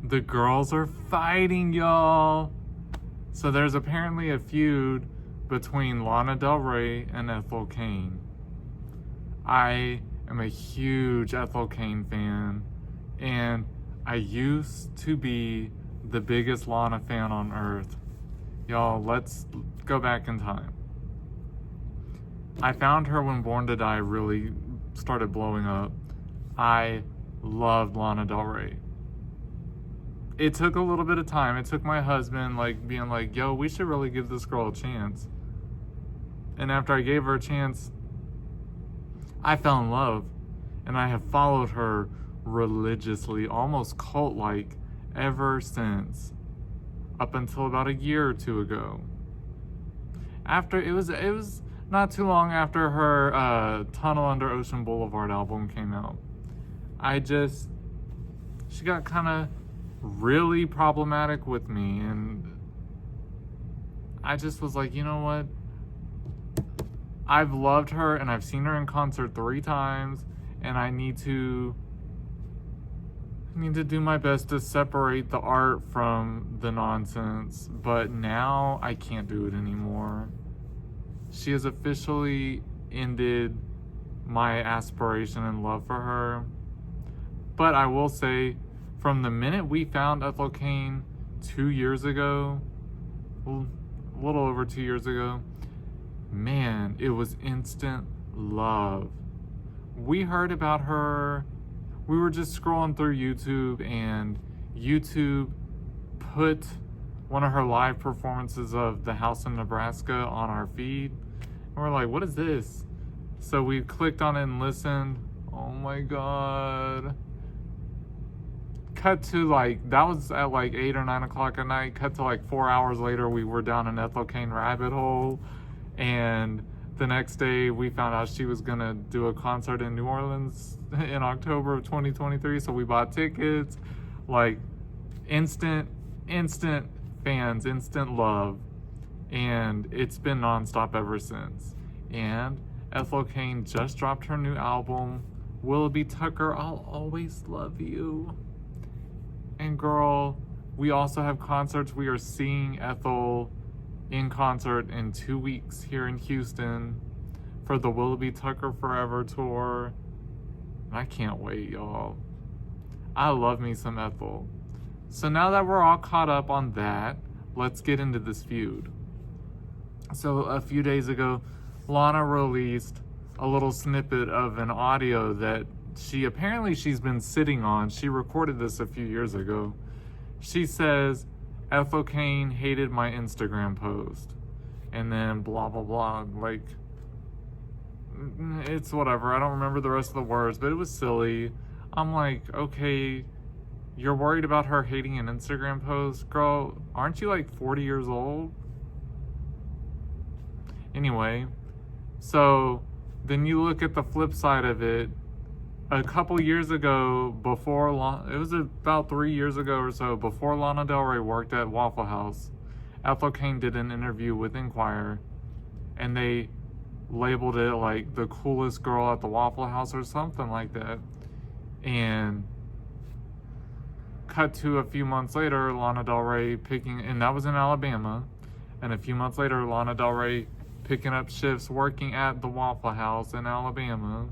The girls are fighting, y'all. So there's apparently a feud between Lana Del Rey and Ethel Cain. I am a huge Ethel Cain fan, and I used to be the biggest Lana fan on earth. Y'all, let's go back in time. I found her when Born to Die really started blowing up. I loved Lana Del Rey. It took a little bit of time. It took my husband being like, yo, we should really give this girl a chance. And after I gave her a chance, I fell in love. And I have followed her religiously, almost cult-like, ever since. Up until about a year or two ago. It was not too long after her Tunnel Under Ocean Boulevard album came out. She got kind of really problematic with me, and I just was like, you know what? I've loved her, and I've seen her in concert 3 times, and I need to do my best to separate the art from the nonsense, but now I can't do it anymore. She has officially ended my aspiration and love for her. But I will say, from the minute we found Ethel Cain 2 years ago, a little over 2 years ago, man, it was instant love. We heard about her. We were just scrolling through YouTube, and YouTube put one of her live performances of The House in Nebraska on our feed. And we're like, what is this? So we clicked on it and listened. Oh my God. Cut to that was at 8 or 9 o'clock at night. Cut to 4 hours later, we were down an Ethel Cain rabbit hole. And the next day, we found out she was gonna do a concert in New Orleans in October of 2023. So we bought tickets. Instant fans, instant love. And it's been nonstop ever since. And Ethel Cain just dropped her new album, Willoughby Tucker, I'll Always Love You. And girl, we also have concerts. We are seeing Ethel in concert in 2 weeks here in Houston for the Willoughby Tucker Forever tour. I can't wait, y'all. I love me some Ethel. So now that we're all caught up on that, let's get into this feud. So a few days ago, Lana released a little snippet of an audio that she's been sitting on. She recorded this a few years ago. She says, Ethel Cain hated my Instagram post. And then blah, blah, blah. It's whatever. I don't remember the rest of the words, but it was silly. I'm like, okay, you're worried about her hating an Instagram post? Girl, aren't you 40 years old? Anyway, so then you look at the flip side of it. A couple years ago, it was about 3 years ago or so, before Lana Del Rey worked at Waffle House, Ethel Cain did an interview with Inquirer, and they labeled it the coolest girl at the Waffle House or something like that. And cut to a few months later, Lana Del Rey and that was in Alabama, and a few months later, Lana Del Rey picking up shifts working at the Waffle House in Alabama.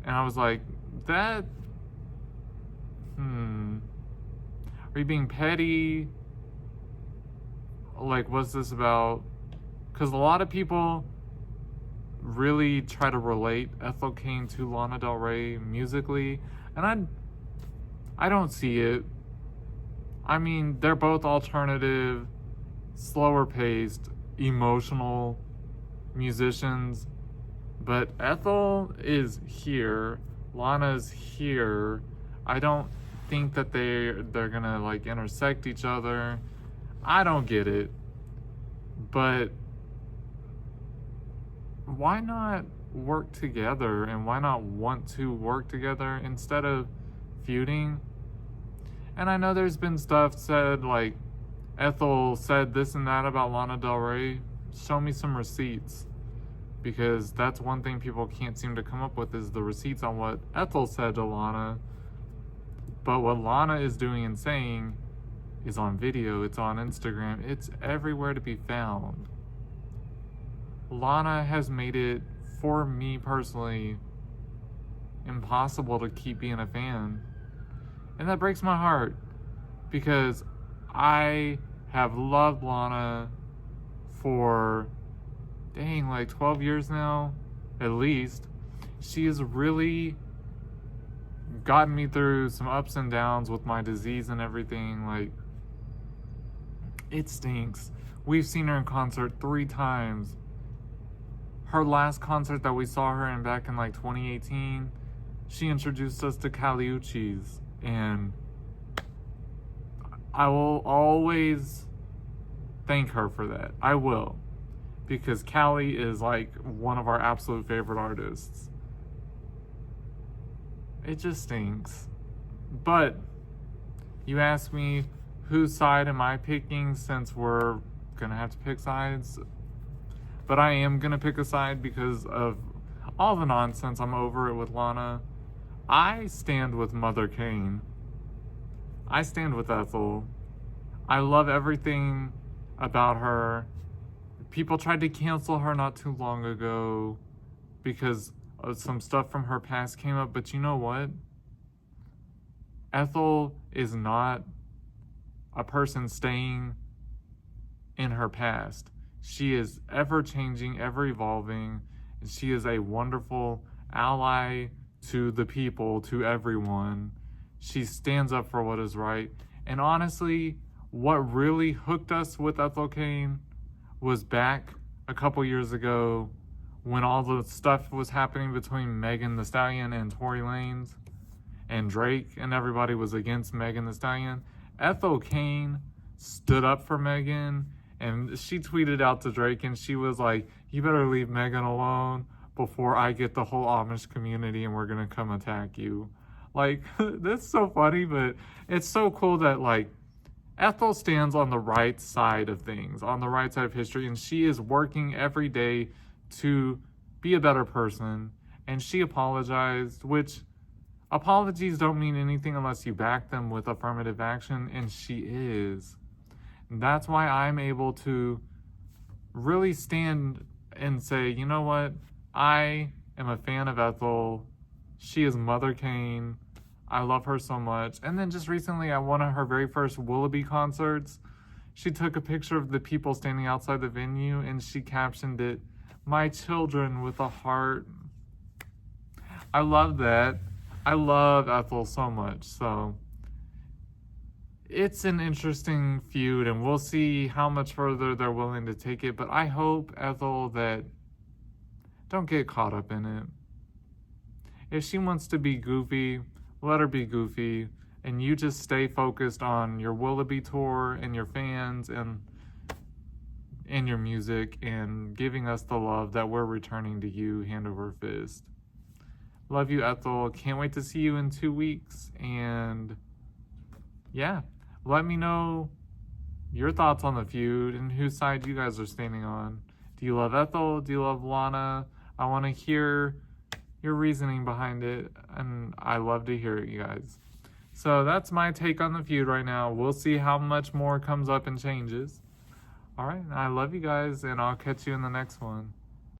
And I was like, are you being petty? What's this about? Because a lot of people really try to relate Ethel Cain to Lana Del Rey musically, and I don't see it. I mean, they're both alternative, slower paced, emotional musicians. But Ethel is here, Lana's here. I don't think that they're gonna intersect each other. I don't get it. But why not work together, and why not want to work together instead of feuding? And I know there's been stuff said Ethel said this and that about Lana Del Rey. Show me some receipts. Because that's one thing people can't seem to come up with, is the receipts on what Ethel said to Lana. But what Lana is doing and saying is on video, it's on Instagram, it's everywhere to be found. Lana has made it, for me personally, impossible to keep being a fan. And that breaks my heart, because I have loved Lana for, dang, like 12 years now, at least. She has really gotten me through some ups and downs with my disease and everything. Like, it stinks. We've seen her in concert 3 times. Her last concert that we saw her in back in like 2018, she introduced us to Kali Uchis, and I will always thank her for that. I will, because Kali is like one of our absolute favorite artists. It just stinks. But you asked me, whose side am I picking, since we're gonna have to pick sides? But I am gonna pick a side because of all the nonsense. I'm over it with Lana. I stand with Mother Cain. I stand with Ethel. I love everything about her. People tried to cancel her not too long ago because some stuff from her past came up, but you know what? Ethel is not a person staying in her past. She is ever changing, ever evolving, and she is a wonderful ally to the people, to everyone. She stands up for what is right. And honestly, what really hooked us with Ethel Cain was back a couple years ago when all the stuff was happening between Megan Thee Stallion and Tory Lanez and Drake, and everybody was against Megan Thee Stallion. Ethel Cain stood up for Megan, and she tweeted out to Drake, and she was like, "You better leave Megan alone before I get the whole Amish community and we're gonna come attack you." Like, that's so funny, but it's so cool that, like, Ethel stands on the right side of things, on the right side of history, and she is working every day to be a better person. And she apologized, which apologies don't mean anything unless you back them with affirmative action, and she is. And that's why I'm able to really stand and say, you know what? I am a fan of Ethel. She is Mother Cain. I love her so much. And then just recently at one of her very first Willoughby concerts, she took a picture of the people standing outside the venue, and she captioned it, "My children," with a heart. I love that. I love Ethel so much. So it's an interesting feud, and we'll see how much further they're willing to take it. But I hope, Ethel, that don't get caught up in it. If she wants to be goofy, let her be goofy, and you just stay focused on your Willoughby tour and your fans and your music and giving us the love that we're returning to you hand over fist. Love you, Ethel. Can't wait to see you in 2 weeks. And yeah, let me know your thoughts on the feud and whose side you guys are standing on. Do you love Ethel? Do you love Lana? I want to hear your reasoning behind it, and I love to hear it, you guys. So that's my take on the feud right now. We'll see how much more comes up and changes. All right, I love you guys, and I'll catch you in the next one.